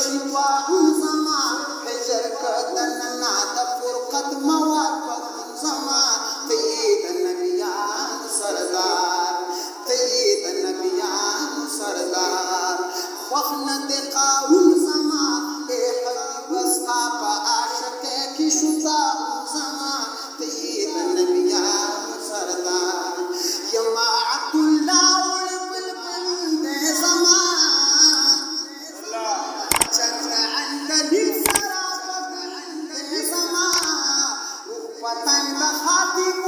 شفاء زمان حجر کدن ناد فرقت موافق زمان تید نبیان سردار تید نبیان سردار وخند قاون زمان اے حبیب اصحاب عاشق کی شتا زمان تید نبیان سردار جماعت اللہ والبلبل دے زمان چند عندلی سرابت دے زمان پتن خاتم